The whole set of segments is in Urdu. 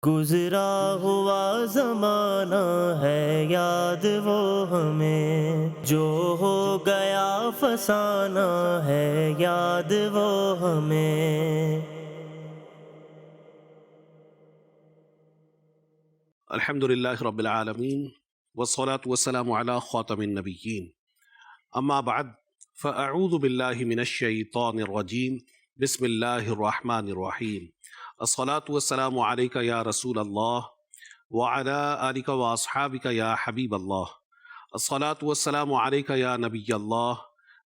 گزرا ہوا زمانہ ہے یاد وہ ہمیں، جو ہو گیا فسانہ ہے یاد وہ ہمیں۔ الحمد للہ رب العالمین والصلاة والسلام علی خاتم النبیین، اما بعد فاعوذ باللہ من الشیطان الرجیم، بسم اللہ الرحمن الرحیم۔ الصلاة والسلام علیک یا رسول اللہ وعلی آلک واصحابک یا حبیب اللہ۔ الصلاة والسلام علیک یا نبی اللہ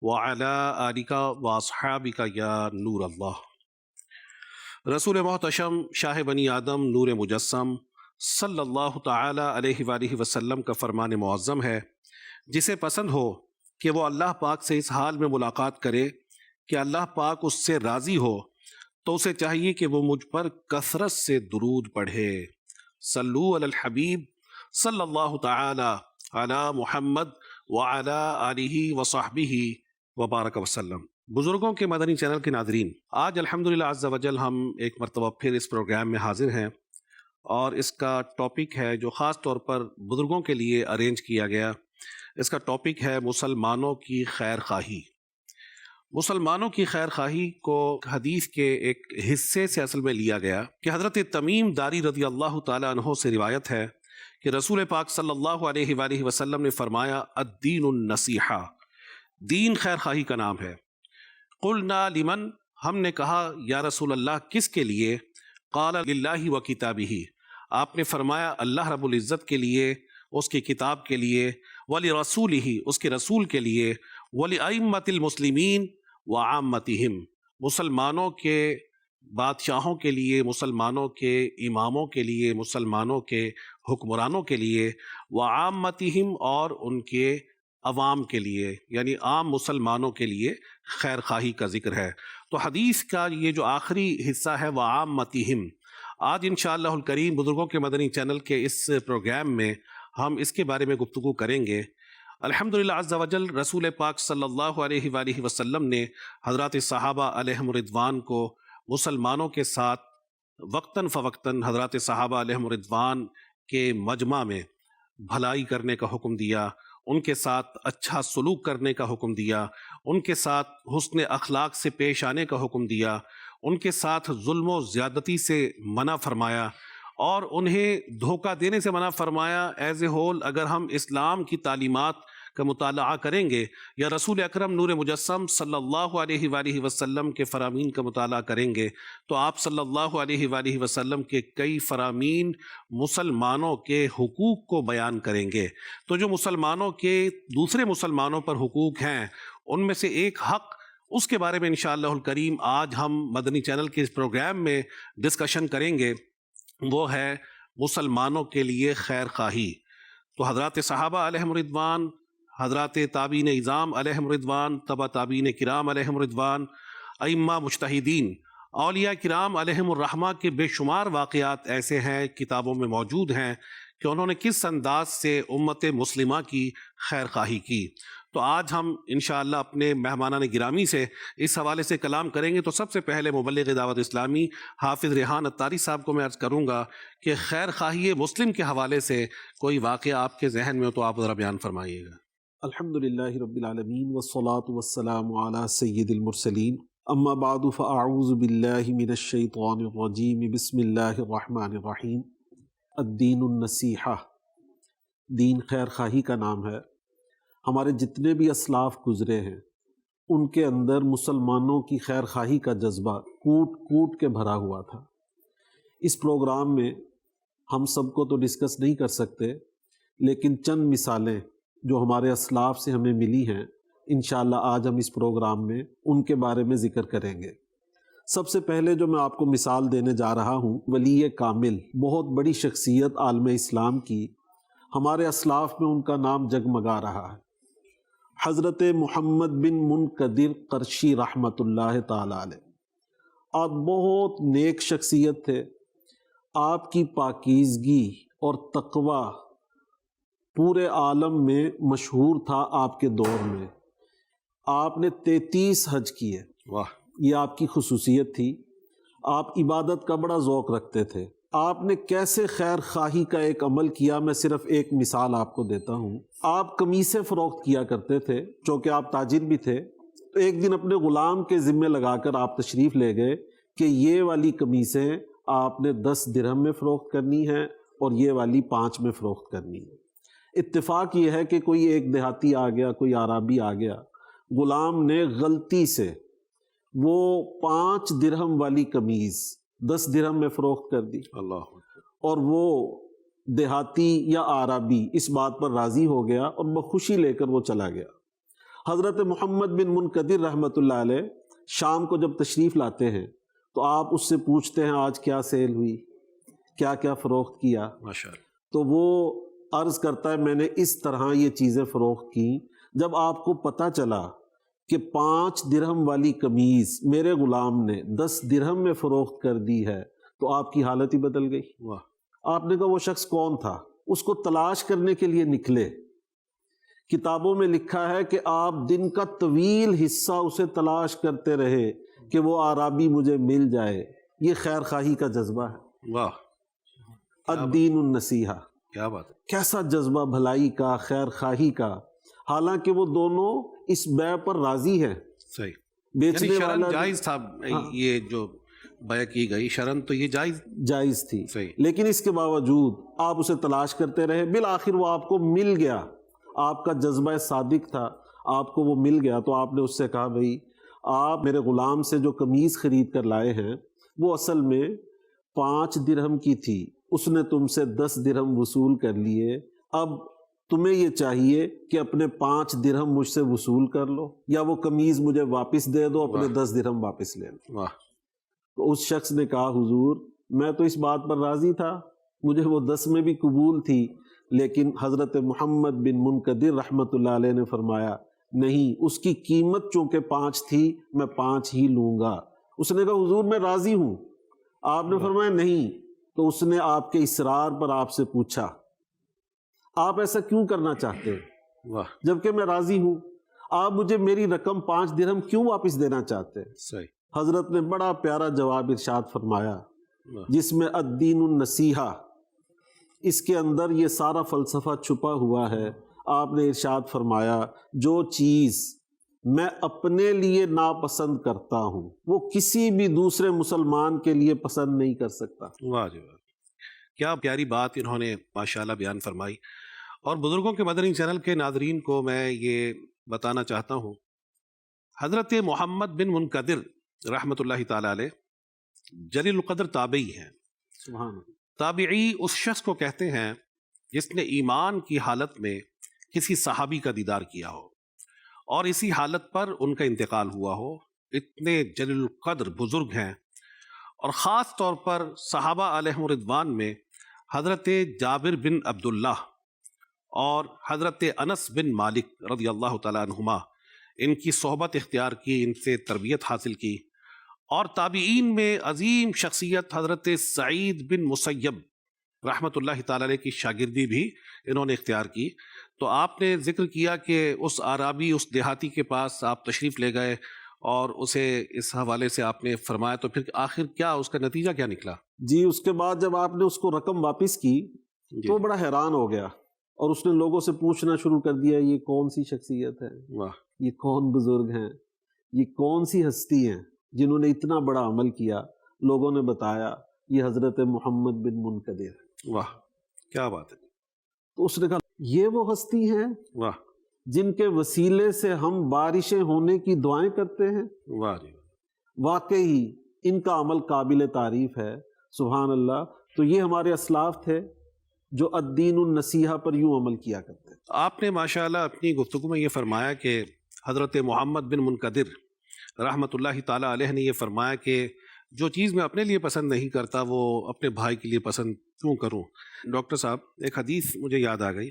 وعلی آلک واصحابک یا نور اللہ۔ رسول محتشم شاہ بنی آدم نور مجسم صلی اللہ تعالی علیہ وآلہ وسلم کا فرمان معظم ہے، جسے پسند ہو کہ وہ اللہ پاک سے اس حال میں ملاقات کرے کہ اللہ پاک اس سے راضی ہو، تو اسے چاہیے کہ وہ مجھ پر کثرت سے درود پڑھے۔ صلو علی الحبیب صلی اللہ تعالی علی محمد وعلی آلہ وصحبہ وبارک وسلم۔ بزرگوں کے مدنی چینل کے ناظرین، آج الحمدللہ عز وجل ہم ایک مرتبہ پھر اس پروگرام میں حاضر ہیں، اور اس کا ٹاپک ہے جو خاص طور پر بزرگوں کے لیے ارینج کیا گیا۔ اس کا ٹاپک ہے مسلمانوں کی خیر خواہی۔ مسلمانوں کی خیر خواہی کو حدیث کے ایک حصے سے اصل میں لیا گیا کہ حضرت تمیم داری رضی اللہ تعالیٰ عنہ سے روایت ہے کہ رسول پاک صلی اللہ علیہ وآلہ وسلم نے فرمایا، الدین النصیحہ، دین خیر خواہی کا نام ہے۔ قلنا لمن، ہم نے کہا یا رسول اللہ کس کے لیے؟ قال للہ و کتابہ، آپ نے فرمایا اللہ رب العزت کے لیے، اس کی کتاب کے لیے، ولرسولہ، اس کے رسول کے لیے، ولأئمۃ المسلمین وعامتہم، مسلمانوں کے بادشاہوں کے لیے، مسلمانوں کے اماموں کے لیے، مسلمانوں کے حکمرانوں کے لیے، وعامتہم، اور ان کے عوام کے لیے، یعنی عام مسلمانوں کے لیے خیر خواہی کا ذکر ہے۔ تو حدیث کا یہ جو آخری حصہ ہے وعامتہم، آج انشاءاللہ الکریم بزرگوں کے مدنی چینل کے اس پروگرام میں ہم اس کے بارے میں گفتگو کریں گے۔ الحمدللہ عز وجل رسول پاک صلی اللہ علیہ وآلہ وسلم نے حضرات صحابہ علیہم رضوان کو مسلمانوں کے ساتھ وقتاً فوقتاً حضرات صحابہ علیہم رضوان کے مجمع میں بھلائی کرنے کا حکم دیا، ان کے ساتھ اچھا سلوک کرنے کا حکم دیا، ان کے ساتھ حسن اخلاق سے پیش آنے کا حکم دیا، ان کے ساتھ ظلم و زیادتی سے منع فرمایا، اور انہیں دھوکہ دینے سے منع فرمایا۔ ایز اے ہول اگر ہم اسلام کی تعلیمات کا مطالعہ کریں گے یا رسول اکرم نور مجسم صلی اللہ علیہ وآلہ وسلم کے فرامین کا مطالعہ کریں گے، تو آپ صلی اللہ علیہ وآلہ وسلم کے کئی فرامین مسلمانوں کے حقوق کو بیان کریں گے۔ تو جو مسلمانوں کے دوسرے مسلمانوں پر حقوق ہیں، ان میں سے ایک حق، اس کے بارے میں انشاءاللہ الکریم آج ہم مدنی چینل کے اس پروگرام میں ڈسکشن کریں گے، وہ ہے مسلمانوں کے لیے خیر خواہی۔ تو حضرات صحابہ علیہم رضوان، حضرات تابعین اعظام علیہم رضوان، تبع تابعین کرام علیہم رضوان، ائمہ مجتہدین، اولیاء کرام علیہم الرحمہ کے بے شمار واقعات ایسے ہیں، کتابوں میں موجود ہیں کہ انہوں نے کس انداز سے امت مسلمہ کی خیر خواہی کی۔ تو آج ہم انشاءاللہ اپنے مہمانان گرامی سے اس حوالے سے کلام کریں گے۔ تو سب سے پہلے مبلغ دعوت اسلامی حافظ ریحان عطاری صاحب کو میں عرض کروں گا کہ خیر خواہی مسلم کے حوالے سے کوئی واقعہ آپ کے ذہن میں ہو تو آپ ذرا بیان فرمائیے گا۔ الحمدللہ رب العالمین والصلاة والسلام علی سید المرسلین، اما بعد فاعوذ باللہ من الشیطان الرجیم، بسم اللہ الرحمن الرحیم۔ الدین النصیحہ، دین خیر خواہی کا نام ہے۔ ہمارے جتنے بھی اسلاف گزرے ہیں، ان کے اندر مسلمانوں کی خیر خواہی کا جذبہ کوٹ کوٹ کے بھرا ہوا تھا۔ اس پروگرام میں ہم سب کو تو ڈسکس نہیں کر سکتے، لیکن چند مثالیں جو ہمارے اسلاف سے ہمیں ملی ہیں، انشاءاللہ آج ہم اس پروگرام میں ان کے بارے میں ذکر کریں گے۔ سب سے پہلے جو میں آپ کو مثال دینے جا رہا ہوں، ولی کامل، بہت بڑی شخصیت عالم اسلام کی، ہمارے اسلاف میں ان کا نام جگمگا رہا ہے۔ حضرت محمد بن منقدر قرشی رحمۃ اللہ تعالی علیہ، آپ بہت نیک شخصیت تھے۔ آپ کی پاکیزگی اور تقوی پورے عالم میں مشہور تھا۔ آپ کے دور میں آپ نے 33 حج کیے، واہ، یہ آپ کی خصوصیت تھی۔ آپ عبادت کا بڑا ذوق رکھتے تھے، آپ نے کیسے خیر خواہی کا ایک عمل کیا، میں صرف ایک مثال آپ کو دیتا ہوں۔ آپ قمیصیں فروخت کیا کرتے تھے، چونکہ آپ تاجر بھی تھے، تو ایک دن اپنے غلام کے ذمے لگا کر آپ تشریف لے گئے کہ یہ والی قمیصیں آپ نے 10 درہم میں فروخت کرنی ہیں اور یہ والی 5 میں فروخت کرنی ہے۔ اتفاق یہ ہے کہ کوئی ایک دیہاتی آ گیا، کوئی عربی آ گیا، غلام نے غلطی سے وہ 5 درہم والی قمیض 10 درہم میں فروخت کر دی، اللہ اور وہ دیہاتی یا عربی اس بات پر راضی ہو گیا اور بخوشی لے کر وہ چلا گیا۔ حضرت محمد بن منقدر رحمۃ اللہ علیہ شام کو جب تشریف لاتے ہیں تو آپ اس سے پوچھتے ہیں آج کیا سیل ہوئی، کیا کیا فروخت کیا؟ ماشاءاللہ۔ تو وہ عرض کرتا ہے میں نے اس طرح یہ چیزیں فروخت کی۔ جب آپ کو پتہ چلا کہ 5 درہم والی قمیض میرے غلام نے 10 درہم میں فروخت کر دی ہے تو آپ کی حالت ہی بدل گئی۔ واہ، آپ نے کہا وہ شخص کون تھا؟ اس کو تلاش کرنے کے لیے نکلے۔ کتابوں میں لکھا ہے کہ آپ دن کا طویل حصہ اسے تلاش کرتے رہے کہ وہ عربی مجھے مل جائے۔ یہ خیر خواہی کا جذبہ ہے، واہ، الدین النصیحہ۔ کیا بات ہے، کیسا جذبہ بھلائی کا، خیر خواہی کا، حالانکہ وہ دونوں اس بیع پر راضی ہیں۔ صحیح، بیچنے یعنی شرن والا جائز تھا، یہ جو بیع کی گئی شرن تو یہ جائز تھی، صحیح، لیکن اس کے باوجود آپ اسے تلاش کرتے رہے، بالآخر وہ آپ کو مل گیا۔ آپ کا جذبہ صادق تھا، آپ کو وہ مل گیا تو آپ نے اس سے کہا بھئی آپ میرے غلام سے جو قمیض خرید کر لائے ہیں وہ اصل میں 5 درہم کی تھی، اس نے تم سے 10 درہم وصول کر لیے، اب تمہیں یہ چاہیے کہ اپنے 5 درہم مجھ سے وصول کر لو یا وہ قمیض مجھے واپس دے دو، اپنے 10 درہم واپس لے لو۔ واہ، تو اس شخص نے کہا حضور میں تو اس بات پر راضی تھا، مجھے وہ 10 میں بھی قبول تھی، لیکن حضرت محمد بن منقدر رحمۃ اللہ علیہ نے فرمایا نہیں، اس کی قیمت چونکہ 5 تھی میں 5 ہی لوں گا۔ اس نے کہا حضور میں راضی ہوں، آپ نے فرمایا نہیں۔ تو اس نے آپ کے اصرار پر آپ سے پوچھا آپ ایسا کیوں کرنا چاہتے ہیں واہ، جبکہ میں راضی ہوں؟ آپ مجھے میری رقم 5 درہم کیوں واپس دینا چاہتے ہیں؟ صحیح، حضرت نے بڑا پیارا جواب ارشاد فرمایا واہ، جس میں الدین النصیحہ، اس کے اندر یہ سارا فلسفہ چھپا ہوا ہے۔ آپ نے ارشاد فرمایا جو چیز میں اپنے لیے ناپسند کرتا ہوں وہ کسی بھی دوسرے مسلمان کے لیے پسند نہیں کر سکتا۔ واہ جی واہ، کیا پیاری بات انہوں نے ماشاءاللہ بیان فرمائی۔ اور بزرگوں کے مدنی چینل کے ناظرین کو میں یہ بتانا چاہتا ہوں، حضرت محمد بن منقدر رحمۃ اللہ تعالی علیہ جلیل القدر تابعی ہیں۔ سبحان اللہ۔ تابعی اس شخص کو کہتے ہیں جس نے ایمان کی حالت میں کسی صحابی کا دیدار کیا ہو اور اسی حالت پر ان کا انتقال ہوا ہو۔ اتنے جلیل القدر بزرگ ہیں، اور خاص طور پر صحابہ علیہم رضوان میں حضرت جابر بن عبداللہ اور حضرت انس بن مالک رضی اللہ تعالیٰ عنہما ان کی صحبت اختیار کی، ان سے تربیت حاصل کی۔ اور تابعین میں عظیم شخصیت حضرت سعید بن مسیب رحمۃ اللہ تعالیٰ علیہ کی شاگردی بھی انہوں نے اختیار کی۔ تو آپ نے ذکر کیا کہ اس عرابی، اس دیہاتی کے پاس آپ تشریف لے گئے اور اسے اس حوالے سے آپ نے فرمایا، تو پھر آخر کیا اس کا نتیجہ کیا نکلا؟ جی اس کے بعد جب آپ نے اس کو رقم واپس کی تو وہ بڑا حیران ہو گیا اور اس نے لوگوں سے پوچھنا شروع کر دیا یہ کون سی شخصیت ہے، واہ، یہ کون بزرگ ہیں، یہ کون سی ہستی ہیں جنہوں نے اتنا بڑا عمل کیا؟ لوگوں نے بتایا یہ حضرت محمد بن منقدر ہے۔ واہ، کیا بات ہے، تو اس نے کہا یہ وہ ہستی ہیں واہ، جن کے وسیلے سے ہم بارشیں ہونے کی دعائیں کرتے ہیں؟ واہ جی، واقعی ان کا عمل قابل تعریف ہے، سبحان اللہ۔ تو یہ ہمارے اسلاف تھے جو الدین النصیحہ پر یوں عمل کیا کرتے ہیں۔ آپ نے ماشاءاللہ اپنی گفتگو میں یہ فرمایا کہ حضرت محمد بن منقدر رحمۃ اللہ تعالیٰ علیہ نے یہ فرمایا کہ جو چیز میں اپنے لیے پسند نہیں کرتا وہ اپنے بھائی کے لیے پسند کیوں کروں؟ ڈاکٹر صاحب ایک حدیث مجھے یاد آ گئی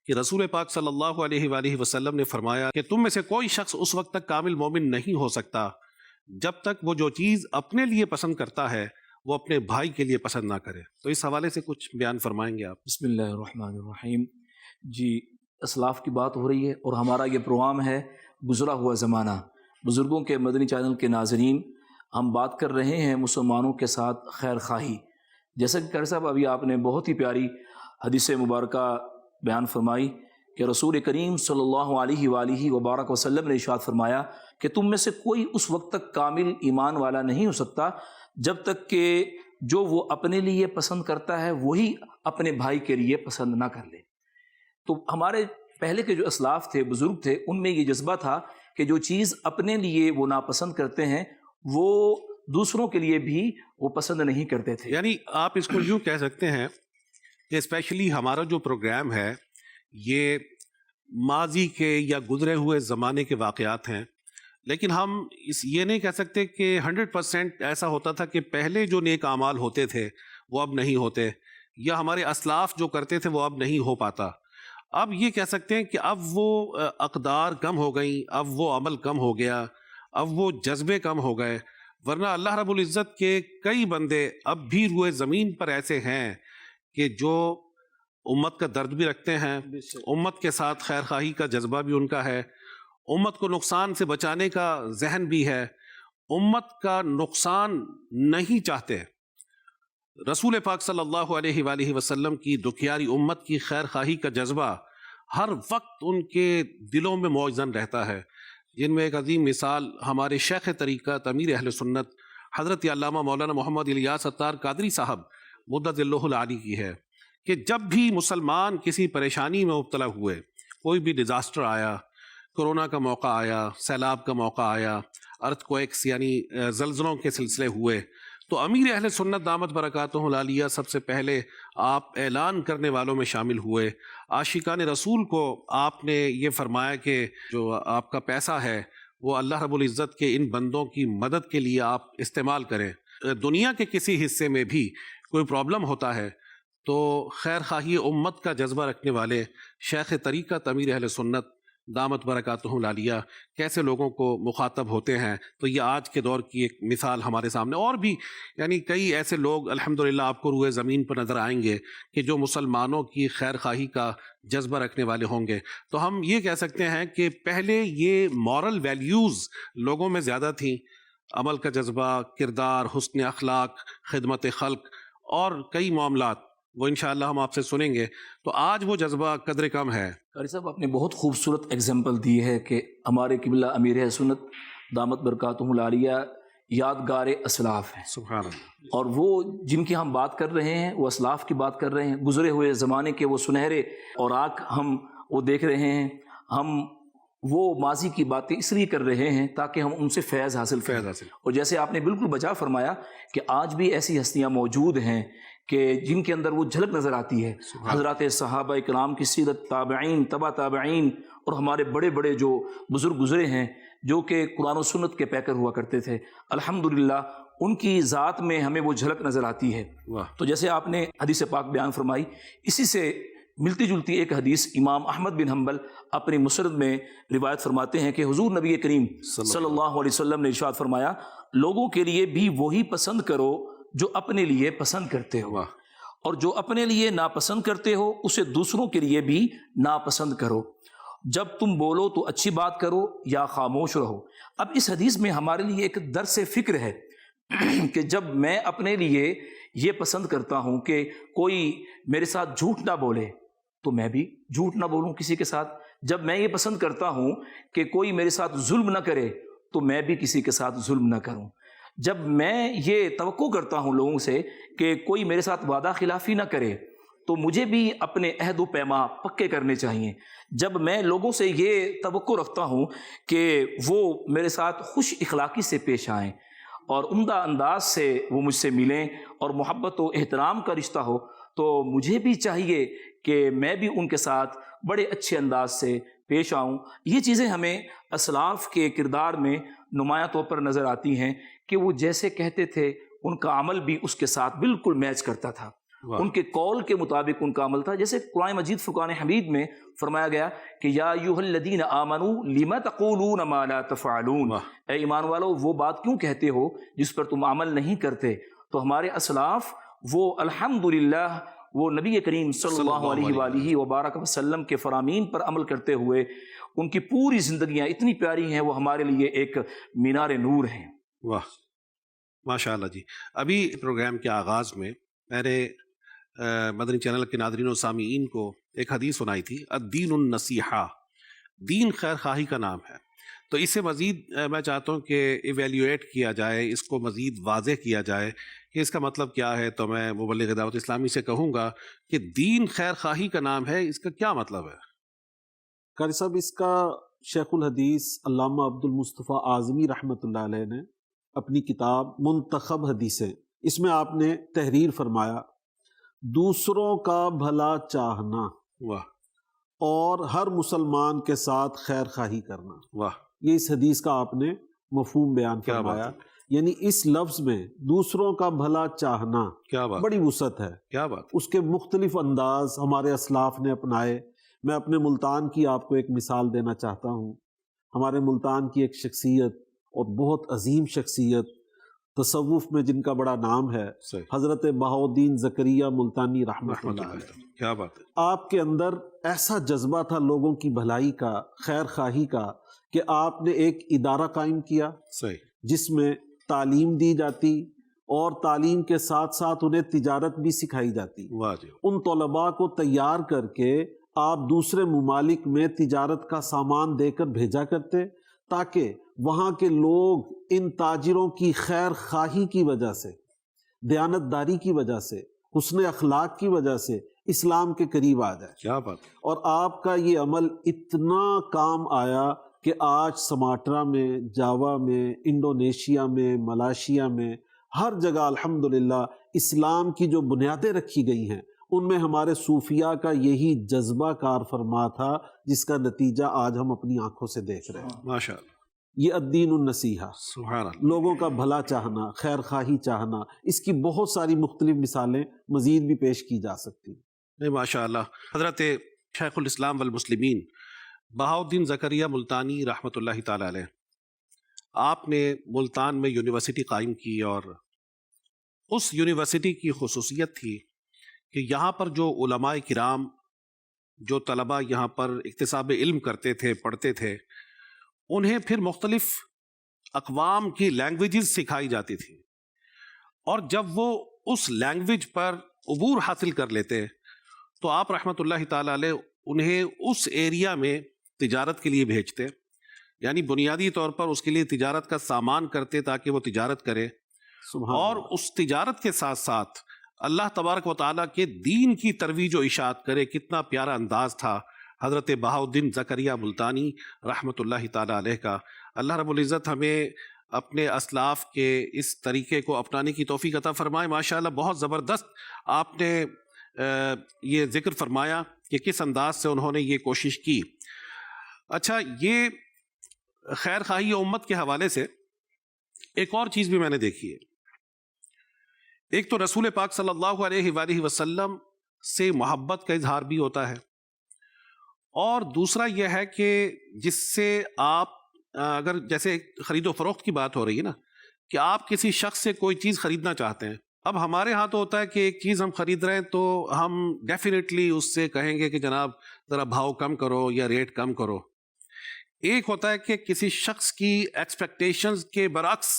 کہ رسول پاک صلی اللہ علیہ وآلہ وسلم نے فرمایا کہ تم میں سے کوئی شخص اس وقت تک کامل مومن نہیں ہو سکتا جب تک وہ جو چیز اپنے لیے پسند کرتا ہے وہ اپنے بھائی کے لیے پسند نہ کرے۔ تو اس حوالے سے کچھ بیان فرمائیں گے آپ؟ بسم اللہ الرحمن الرحیم۔ جی اسلاف کی بات ہو رہی ہے اور ہمارا یہ پروگرام ہے گزرا ہوا زمانہ۔ بزرگوں کے مدنی چینل کے ناظرین، ہم بات کر رہے ہیں مسلمانوں کے ساتھ خیر خواہی، جیسا کہ قاری صاحب ابھی آپ نے بہت ہی پیاری حدیث مبارکہ بیان فرمائی کہ رسول کریم صلی اللہ علیہ وآلہ وبارک وسلم نے ارشاد فرمایا کہ تم میں سے کوئی اس وقت تک کامل ایمان والا نہیں ہو سکتا جب تک کہ جو وہ اپنے لیے پسند کرتا ہے وہی اپنے بھائی کے لیے پسند نہ کر لے۔ تو ہمارے پہلے کے جو اسلاف تھے، بزرگ تھے، ان میں یہ جذبہ تھا کہ جو چیز اپنے لیے وہ ناپسند کرتے ہیں وہ دوسروں کے لیے بھی وہ پسند نہیں کرتے تھے۔ یعنی آپ اس کو یوں کہہ سکتے ہیں کہ اسپیشلی ہمارا جو پروگرام ہے یہ ماضی کے یا گزرے ہوئے زمانے کے واقعات ہیں، لیکن ہم یہ نہیں کہہ سکتے کہ 100% ایسا ہوتا تھا کہ پہلے جو نیک اعمال ہوتے تھے وہ اب نہیں ہوتے، یا ہمارے اسلاف جو کرتے تھے وہ اب نہیں ہو پاتا۔ اب یہ کہہ سکتے ہیں کہ اب وہ اقدار کم ہو گئیں، اب وہ عمل کم ہو گیا، اب وہ جذبے کم ہو گئے، ورنہ اللہ رب العزت کے کئی بندے اب بھی روئے زمین پر ایسے ہیں کہ جو امت کا درد بھی رکھتے ہیں، امت کے ساتھ خیر خواہی کا جذبہ بھی ان کا ہے، امت کو نقصان سے بچانے کا ذہن بھی ہے، امت کا نقصان نہیں چاہتے۔ رسول پاک صلی اللہ علیہ وآلہ وسلم کی دکھیاری امت کی خیر خواہی کا جذبہ ہر وقت ان کے دلوں میں موزن رہتا ہے، جن میں ایک عظیم مثال ہمارے شیخ طریقہ امیر اہل سنت حضرت علامہ مولانا محمد الیاس ستار قادری صاحب مدد اللہ العالی کی ہے کہ جب بھی مسلمان کسی پریشانی میں مبتلا ہوئے، کوئی بھی ڈیزاسٹر آیا، کورونا کا موقع آیا، سیلاب کا موقع آیا، ارتھ کویکس یعنی زلزلوں کے سلسلے ہوئے، تو امیر اہل سنت دامت برکاتہ العالیہ سب سے پہلے آپ اعلان کرنے والوں میں شامل ہوئے۔ عاشقان رسول کو آپ نے یہ فرمایا کہ جو آپ کا پیسہ ہے وہ اللہ رب العزت کے ان بندوں کی مدد کے لیے آپ استعمال کریں۔ دنیا کے کسی حصے میں بھی کوئی پرابلم ہوتا ہے تو خیر خواہی امت کا جذبہ رکھنے والے شیخ طریقہ امیر اہل سنت دامت برکاتہ العالیہ کیسے لوگوں کو مخاطب ہوتے ہیں، تو یہ آج کے دور کی ایک مثال ہمارے سامنے، اور بھی یعنی کئی ایسے لوگ الحمدللہ آپ کو روئے زمین پر نظر آئیں گے کہ جو مسلمانوں کی خیر خواہی کا جذبہ رکھنے والے ہوں گے۔ تو ہم یہ کہہ سکتے ہیں کہ پہلے یہ مورل ویلیوز لوگوں میں زیادہ تھیں، عمل کا جذبہ، کردار، حسن اخلاق، خدمت خلق اور کئی معاملات، وہ انشاءاللہ ہم آپ سے سنیں گے۔ تو آج وہ جذبہ قدر کم ہے۔ قاری صاحب آپ نے بہت خوبصورت اگزامپل دی ہے کہ ہمارے قبلہ امیر اہل سنت دامت برکاتہ العالیہ یادگار اسلاف ہیں، سبحان اللہ، اور وہ جن کی ہم بات کر رہے ہیں وہ اسلاف کی بات کر رہے ہیں، گزرے ہوئے زمانے کے وہ سنہرے اوراق ہم وہ دیکھ رہے ہیں، ہم وہ ماضی کی باتیں اس لیے کر رہے ہیں تاکہ ہم ان سے فیض حاصل کریں۔ اور جیسے آپ نے بالکل بجا فرمایا کہ آج بھی ایسی ہستیاں موجود ہیں کہ جن کے اندر وہ جھلک نظر آتی ہے، حضرات صحابہ کرام کی سیرت، تابعین، تبع تابعین، اور ہمارے بڑے بڑے جو بزرگ گزرے ہیں جو کہ قرآن و سنت کے پیکر ہوا کرتے تھے، الحمدللہ ان کی ذات میں ہمیں وہ جھلک نظر آتی ہے۔ تو جیسے آپ نے حدیث پاک بیان فرمائی، اسی سے ملتی جلتی ایک حدیث امام احمد بن حنبل اپنی مسند میں روایت فرماتے ہیں کہ حضور نبی کریم صلی اللہ علیہ وسلم نے ارشاد فرمایا، لوگوں کے لیے بھی وہی پسند کرو جو اپنے لیے پسند کرتے ہو، اور جو اپنے لیے ناپسند کرتے ہو اسے دوسروں کے لیے بھی ناپسند کرو، جب تم بولو تو اچھی بات کرو یا خاموش رہو۔ اب اس حدیث میں ہمارے لیے ایک درس فکر ہے کہ جب میں اپنے لیے یہ پسند کرتا ہوں کہ کوئی میرے ساتھ جھوٹ نہ بولے تو میں بھی جھوٹ نہ بولوں کسی کے ساتھ، جب میں یہ پسند کرتا ہوں کہ کوئی میرے ساتھ ظلم نہ کرے تو میں بھی کسی کے ساتھ ظلم نہ کروں، جب میں یہ توقع کرتا ہوں لوگوں سے کہ کوئی میرے ساتھ وعدہ خلافی نہ کرے تو مجھے بھی اپنے عہد و پیما پکے کرنے چاہیے، جب میں لوگوں سے یہ توقع رکھتا ہوں کہ وہ میرے ساتھ خوش اخلاقی سے پیش آئیں اور عمدہ انداز سے وہ مجھ سے ملیں اور محبت و احترام کا رشتہ ہو، تو مجھے بھی چاہیے کہ میں بھی ان کے ساتھ بڑے اچھے انداز سے پیش آؤں۔ یہ چیزیں ہمیں اسلاف کے کردار میں نمایاں طور پر نظر آتی ہیں کہ وہ جیسے کہتے تھے ان کا عمل بھی اس کے ساتھ بالکل میچ کرتا تھا، ان کے قول کے مطابق ان کا عمل تھا۔ جیسے قرآن مجید فرقان حمید میں فرمایا گیا کہ یا ایھا الذین آمنوا لم تقولون ما لا تفعلون، اے ایمان والو وہ بات کیوں کہتے ہو جس پر تم عمل نہیں کرتے۔ تو ہمارے اسلاف وہ الحمدللہ وہ نبی کریم صلی اللہ علیہ وآلہ وبارک وسلم کے فرامین پر عمل کرتے ہوئے ان کی پوری زندگیاں اتنی پیاری ہیں، وہ ہمارے لیے ایک مینار نور ہیں۔ واہ، ماشاء اللہ جی۔ ابھی پروگرام کے آغاز میں میں نے مدنی چینل کے ناظرین و سامعین کو ایک حدیث سنائی تھی، الدین النصیحہ، دین خیر خواہی کا نام ہے۔ تو اس سے مزید میں چاہتا ہوں کہ ایویلیویٹ کیا جائے، اس کو مزید واضح کیا جائے کہ اس کا مطلب کیا ہے۔ تو میں مبلغ دعوت اسلامی سے کہوں گا کہ دین خیر خواہی کا نام ہے، اس کا کیا مطلب ہے؟ قاری صاحب، اس کا شیخ الحدیث علامہ عبد المصطفیٰ اعظمی رحمۃ اللہ علیہ نے اپنی کتاب منتخب حدیثیں، اس میں آپ نے تحریر فرمایا، دوسروں کا بھلا چاہنا واہ اور ہر مسلمان کے ساتھ خیر خواہی کرنا، واہ، یہ اس حدیث کا آپ نے مفہوم بیان کیا فرمایا۔ بات ہے، یعنی اس لفظ میں دوسروں کا بھلا چاہنا کیا بات، بڑی وسعت ہے، کیا بات، اس کے مختلف انداز ہمارے اسلاف نے اپنائے۔ میں اپنے ملتان کی آپ کو ایک مثال دینا چاہتا ہوں۔ ہمارے ملتان کی ایک شخصیت اور بہت عظیم شخصیت، تصوف میں جن کا بڑا نام ہے، صحیح، حضرت بہاؤالدین زکریا ملتانی رحمۃ اللہ علیہ۔ کیا بات ہے، آپ کے اندر ایسا جذبہ تھا لوگوں کی بھلائی کا، خیر خواہی کا، کہ آپ نے ایک ادارہ قائم کیا صحیح، جس میں تعلیم دی جاتی اور تعلیم کے ساتھ ساتھ انہیں تجارت بھی سکھائی جاتی۔ واہ جی، ان طلباء کو تیار کر کے آپ دوسرے ممالک میں تجارت کا سامان دے کر بھیجا کرتے، تاکہ وہاں کے لوگ ان تاجروں کی خیر خواہی کی وجہ سے، دیانتداری کی وجہ سے، حسن اخلاق کی وجہ سے اسلام کے قریب آ جائے۔ کیا بات، اور آپ کا یہ عمل اتنا کام آیا کہ آج سماٹرا میں، جاوا میں، انڈونیشیا میں، ملائیشیا میں، ہر جگہ الحمدللہ اسلام کی جو بنیادیں رکھی گئی ہیں، ان میں ہمارے صوفیاء کا یہی جذبہ کار فرما تھا، جس کا نتیجہ آج ہم اپنی آنکھوں سے دیکھ رہے ہیں۔ ماشاء اللہ، یہ الدین النصیحہ، سبحان اللہ، لوگوں کا بھلا چاہنا، خیر خواہی چاہنا، اس کی بہت ساری مختلف مثالیں مزید بھی پیش کی جا سکتی ہیں۔ نہیں ماشاء اللہ۔ حضرت شیخ الاسلام والمسلمین بہاؤالدین زکریا ملتانی رحمۃ اللہ تعالی علیہ، آپ نے ملتان میں یونیورسٹی قائم کی، اور اس یونیورسٹی کی خصوصیت تھی کہ یہاں پر جو علماء کرام، جو طلباء یہاں پر اکتساب علم کرتے تھے، پڑھتے تھے، انہیں پھر مختلف اقوام کی لینگویجز سکھائی جاتی تھی، اور جب وہ اس لینگویج پر عبور حاصل کر لیتے تو آپ رحمۃ اللہ تعالی علیہ انہیں اس ایریا میں تجارت کے لیے بھیجتے، یعنی بنیادی طور پر اس کے لیے تجارت کا سامان کرتے تاکہ وہ تجارت کرے، سبحان اور اللہ۔ اس تجارت کے ساتھ ساتھ اللہ تبارک و تعالیٰ کے دین کی ترویج و اشاعت کرے۔ کتنا پیارا انداز تھا حضرت بہاؤالدین زکریا ملتانی رحمۃ اللہ تعالیٰ علیہ کا۔ اللہ رب العزت ہمیں اپنے اسلاف کے اس طریقے کو اپنانے کی توفیق عطا فرمائے۔ ماشاءاللہ بہت زبردست آپ نے یہ ذکر فرمایا کہ کس انداز سے انہوں نے یہ کوشش کی۔ اچھا، یہ خیر خواہی امت کے حوالے سے ایک اور چیز بھی میں نے دیکھی ہے۔ ایک تو رسول پاک صلی اللہ علیہ وآلہ وسلم سے محبت کا اظہار بھی ہوتا ہے، اور دوسرا یہ ہے کہ جس سے آپ اگر جیسے خرید و فروخت کی بات ہو رہی ہے نا، کہ آپ کسی شخص سے کوئی چیز خریدنا چاہتے ہیں، اب ہمارے ہاں تو ہوتا ہے کہ ایک چیز ہم خرید رہے ہیں تو ہم ڈیفینیٹلی اس سے کہیں گے کہ جناب ذرا بھاؤ کم کرو یا ریٹ کم کرو۔ ایک ہوتا ہے کہ کسی شخص کی ایکسپیکٹیشنز کے برعکس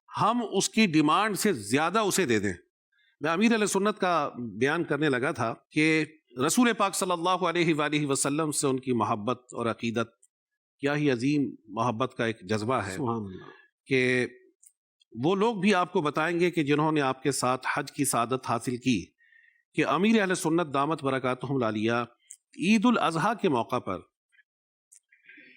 ہم اس کی ڈیمانڈ سے زیادہ اسے دے دیں۔ میں امیر علیہ سنت کا بیان کرنے لگا تھا کہ رسول پاک صلی اللہ علیہ وآلہ وسلم سے ان کی محبت اور عقیدت کیا ہی عظیم محبت کا ایک جذبہ ہے، سبحان اللہ۔ کہ وہ لوگ بھی آپ کو بتائیں گے کہ جنہوں نے آپ کے ساتھ حج کی سعادت حاصل کی، کہ امیر اہل سنت دامت برکاتہم العالیہ عید الاضحیٰ کے موقع پر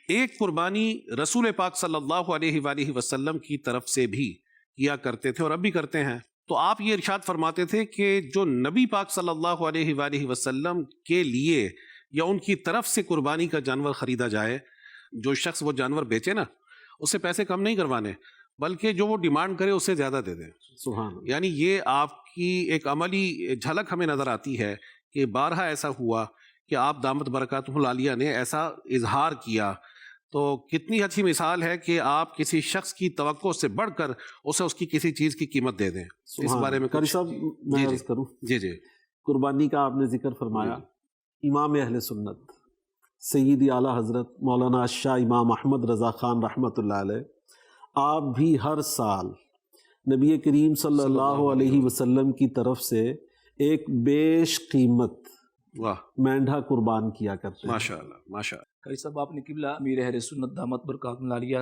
ایک قربانی رسول پاک صلی اللہ علیہ وآلہ وسلم کی طرف سے بھی کیا کرتے تھے، اور اب بھی کرتے ہیں۔ تو آپ یہ ارشاد فرماتے تھے کہ جو نبی پاک صلی اللہ علیہ وآلہ وسلم کے لیے یا ان کی طرف سے قربانی کا جانور خریدا جائے، جو شخص وہ جانور بیچے نا، اس سے پیسے کم نہیں کروانے، بلکہ جو وہ ڈیمانڈ کرے اسے زیادہ دے دیں۔ سبحان اللہ۔ یعنی یہ آپ کی ایک عملی جھلک ہمیں نظر آتی ہے کہ بارہا ایسا ہوا کہ آپ دامت برکاتہ العالیہ نے ایسا اظہار کیا۔ تو کتنی اچھی مثال ہے کہ آپ کسی شخص کی توقع سے بڑھ کر اسے اس کی کسی چیز کی قیمت دے دیں۔ اس بارے میں قاری کچھ صاحب میں جی عرض کروں، جی جی قربانی کا آپ نے ذکر فرمایا، امام اہل سنت سیدی اعلیٰ حضرت مولانا شاہ امام احمد رضا خان رحمۃ اللہ علیہ، آپ بھی ہر سال نبی کریم صلی اللہ علیہ وسلم کی طرف سے ایک بیش قیمت واہ مینڈھا قربان کیا کرتے ہیں۔ ماشاء اللہ ماشاء اللہ۔ قاری صاحب آپ نے قبلہ امیر اہل سنت دامت برکاتہم العالیہ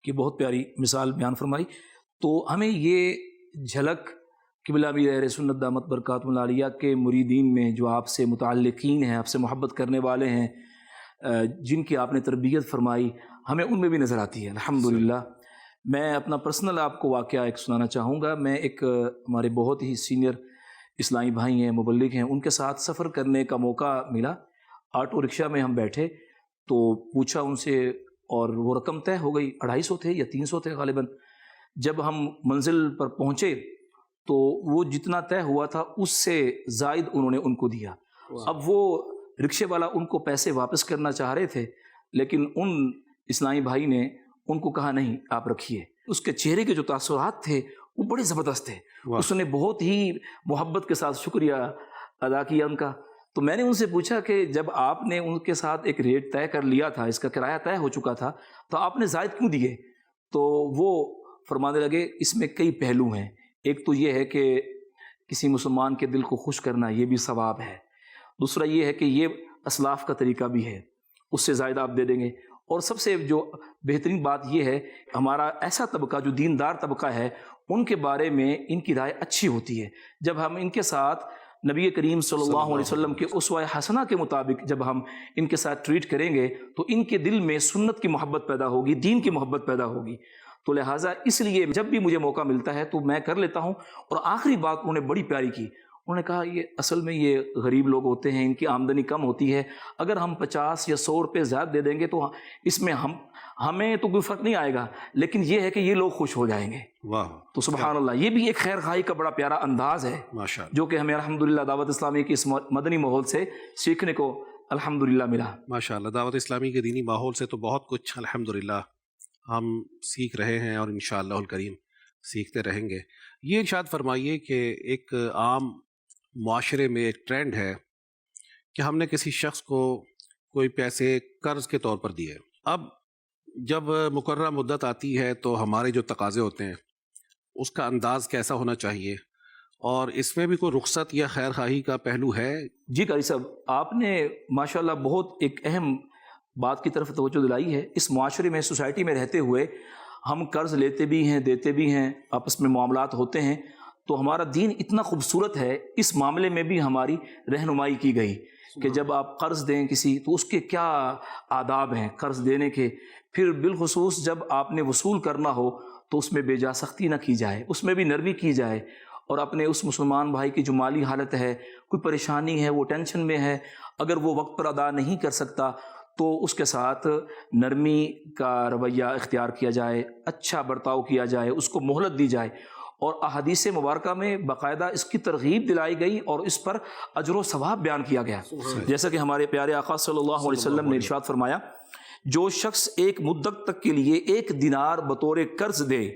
کی بہت پیاری مثال بیان فرمائی، تو ہمیں یہ جھلک قبلہ امیر اہل سنت دامت برکاتہم العالیہ کے مریدین میں جو آپ سے متعلقین ہیں، آپ سے محبت کرنے والے ہیں، جن کی آپ نے تربیت فرمائی، ہمیں ان میں بھی نظر آتی ہے الحمدللہ۔ میں اپنا پرسنل آپ کو واقعہ ایک سنانا چاہوں گا۔ میں ایک ہمارے بہت ہی سینئر اسلامی بھائی ہیں، مبلغ ہیں، ان کے ساتھ سفر کرنے کا موقع ملا۔ آٹو رکشہ میں ہم بیٹھے تو پوچھا ان سے، اور وہ رقم طے ہو گئی، 250 تھے یا 300 تھے غالباً۔ جب ہم منزل پر پہنچے تو وہ جتنا طے ہوا تھا اس سے زائد انہوں نے ان کو دیا۔ اب وہ رکشے والا ان کو پیسے واپس کرنا چاہ رہے تھے، لیکن ان اسلامی بھائی نے ان کو کہا نہیں آپ رکھیے۔ اس کے چہرے کے جو تاثرات تھے وہ بڑے زبردست تھے۔ اس نے بہت ہی محبت کے ساتھ شکریہ ادا کیا ان کا۔ تو میں نے ان سے پوچھا کہ جب آپ نے ان کے ساتھ ایک ریٹ طے کر لیا تھا، اس کا کرایہ طے ہو چکا تھا، تو آپ نے زائد کیوں دیے؟ تو وہ فرمانے لگے اس میں کئی پہلو ہیں۔ ایک تو یہ ہے کہ کسی مسلمان کے دل کو خوش کرنا، یہ بھی ثواب ہے۔ دوسرا یہ ہے کہ یہ اسلاف کا طریقہ بھی ہے، اس سے زائد آپ دے دیں گے۔ اور سب سے جو بہترین بات یہ ہے، ہمارا ایسا طبقہ جو دیندار طبقہ ہے، ان کے بارے میں ان کی رائے اچھی ہوتی ہے۔ جب ہم ان کے ساتھ نبی کریم صلی اللہ علیہ وسلم کے اسوہ حسنہ کے مطابق جب ہم ان کے ساتھ ٹریٹ کریں گے تو ان کے دل میں سنت کی محبت پیدا ہوگی، دین کی محبت پیدا ہوگی۔ تو لہٰذا اس لیے جب بھی مجھے موقع ملتا ہے تو میں کر لیتا ہوں۔ اور آخری بات انہوں نے بڑی پیاری کی، انہوں نے کہا یہ اصل میں یہ غریب لوگ ہوتے ہیں، ان کی آمدنی کم ہوتی ہے، اگر ہم 50 یا 100 روپے زیادہ دے دیں گے تو اس میں ہمیں تو کوئی فرق نہیں آئے گا، لیکن یہ ہے کہ یہ لوگ خوش ہو جائیں گے۔ واہ تو سبحان اللہ، یہ بھی ایک خیر خواہی کا بڑا پیارا انداز ہے ماشاء اللہ جو کہ ہمیں الحمدللہ دعوت اسلامی کے اس مدنی ماحول سے سیکھنے کو الحمدللہ ملا۔ ماشاء اللہ۔ دعوت اسلامی کے دینی ماحول سے تو بہت کچھ الحمدللہ ہم سیکھ رہے ہیں اور انشاءاللہ الکریم سیکھتے رہیں گے۔ یہ ارشاد فرمائیے کہ ایک عام معاشرے میں ایک ٹرینڈ ہے کہ ہم نے کسی شخص کو کوئی پیسے قرض کے طور پر دیے، اب جب مقررہ مدت آتی ہے تو ہمارے جو تقاضے ہوتے ہیں اس کا انداز کیسا ہونا چاہیے، اور اس میں بھی کوئی رخصت یا خیر خواہی کا پہلو ہے؟ جی قاری صاحب، آپ نے ماشاءاللہ بہت ایک اہم بات کی طرف توجہ دلائی ہے۔ اس معاشرے میں، سوسائٹی میں رہتے ہوئے ہم قرض لیتے بھی ہیں، دیتے بھی ہیں، آپس میں معاملات ہوتے ہیں، تو ہمارا دین اتنا خوبصورت ہے، اس معاملے میں بھی ہماری رہنمائی کی گئی کہ جب آپ قرض دیں کسی تو اس کے کیا آداب ہیں قرض دینے کے۔ پھر بالخصوص جب آپ نے وصول کرنا ہو تو اس میں بے جا سختی نہ کی جائے، اس میں بھی نرمی کی جائے، اور اپنے اس مسلمان بھائی کی جو مالی حالت ہے، کوئی پریشانی ہے، وہ ٹینشن میں ہے، اگر وہ وقت پر ادا نہیں کر سکتا تو اس کے ساتھ نرمی کا رویہ اختیار کیا جائے، اچھا برتاؤ کیا جائے، اس کو مہلت دی جائے۔ اور احادیث مبارکہ میں باقاعدہ اس کی ترغیب دلائی گئی اور اس پر اجر و ثواب بیان کیا گیا، جیسا کہ ہمارے پیارے آقا صلی اللہ علیہ وسلم نے ارشاد فرمایا، جو شخص ایک مدت تک کے لیے 1 دینار بطور قرض دے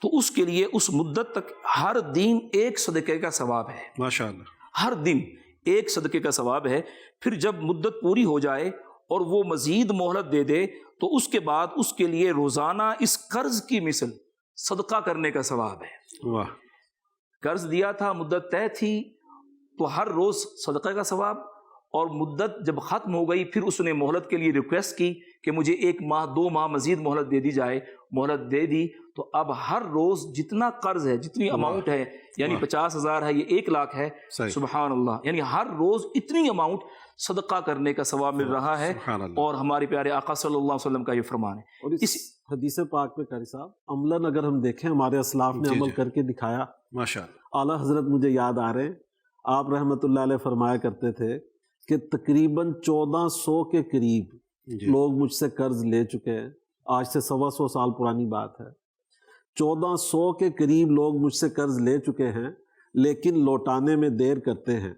تو اس کے لیے اس مدت تک ہر دن 1 صدقے کا ثواب ہے۔ ماشاءاللہ، ہر دن 1 صدقے کا ثواب ہے۔ پھر جب مدت پوری ہو جائے اور وہ مزید مہلت دے دے تو اس کے بعد اس کے لیے روزانہ اس قرض کی مثل صدقہ کرنے کا ثواب ہے۔ واہ قرض دیا تھا، مدت طے تھی، تو ہر روز صدقہ کا ثواب، اور مدت جب ختم ہو گئی پھر اس نے مہلت کے لیے ریکویسٹ کی کہ مجھے 1 ماہ 2 ماہ مزید مہلت دے دی جائے، مہلت دے دی، تو اب ہر روز جتنا قرض ہے، جتنی اماؤنٹ ہے، یعنی 50,000 ہے، یہ 1 لاکھ ہے، صحیح، سبحان اللہ، یعنی ہر روز اتنی اماؤنٹ صدقہ کرنے کا ثواب مل رہا ہے، سبحان اللہ۔ اور ہمارے پیارے آقا صلی اللہ علیہ وسلم کا یہ فرمان ہے۔ اور اس حدیث پاک میں قاری صاحب عملاً اگر ہم دیکھیں، ہمارے اسلاف نے جی عمل جی، کر کے دکھایا۔ ماشاءاللہ، اعلیٰ حضرت مجھے یاد آ رہے ہیں، آپ رحمۃ اللہ علیہ فرمایا کرتے تھے کہ تقریباً 1400 کے قریب جی لوگ مجھ سے قرض لے چکے ہیں۔ آج سے 125 سال پرانی بات ہے۔ 1400 کے قریب لوگ مجھ سے قرض لے چکے ہیں، لیکن لوٹانے میں دیر کرتے ہیں۔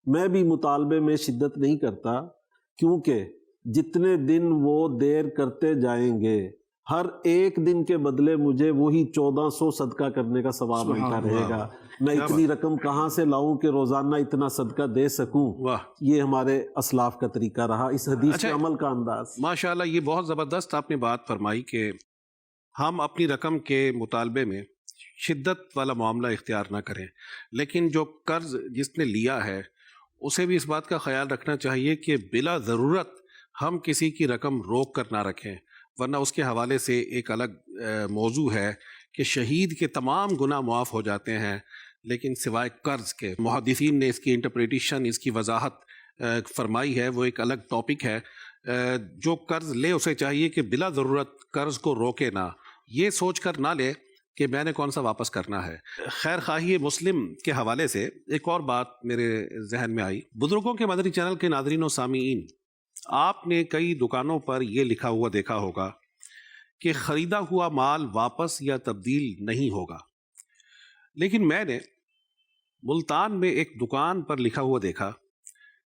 میں بھی مطالبے میں شدت نہیں کرتا، کیونکہ جتنے دن وہ دیر کرتے جائیں گے ہر ایک دن کے بدلے مجھے وہی 1400 صدقہ کرنے کا ثواب ملتا رہے گا۔ میں اتنی رقم کہاں سے لاؤں کہ روزانہ اتنا صدقہ دے سکوں؟ واہ یہ ہمارے اسلاف کا طریقہ رہا، اس حدیث کے عمل کا انداز۔ ماشاءاللہ، یہ بہت زبردست آپ نے بات فرمائی کہ ہم اپنی رقم کے مطالبے میں شدت والا معاملہ اختیار نہ کریں، لیکن جو قرض جس نے لیا ہے اسے بھی اس بات کا خیال رکھنا چاہیے کہ بلا ضرورت ہم کسی کی رقم روک کر نہ رکھیں، ورنہ اس کے حوالے سے ایک الگ موضوع ہے کہ شہید کے تمام گناہ معاف ہو جاتے ہیں لیکن سوائے قرض کے۔ محدثین نے اس کی انٹرپریٹیشن، اس کی وضاحت فرمائی ہے، وہ ایک الگ ٹاپک ہے۔ جو قرض لے اسے چاہیے کہ بلا ضرورت قرض کو روکے نہ، یہ سوچ کر نہ لے کہ میں نے کون سا واپس کرنا ہے۔ خیر خواہی مسلم کے حوالے سے ایک اور بات میرے ذہن میں آئی۔ بزرگوں کے مدنی چینل کے ناظرین و سامعین، آپ نے کئی دکانوں پر یہ لکھا ہوا دیکھا ہوگا کہ خریدا ہوا مال واپس یا تبدیل نہیں ہوگا، لیکن میں نے ملتان میں ایک دکان پر لکھا ہوا دیکھا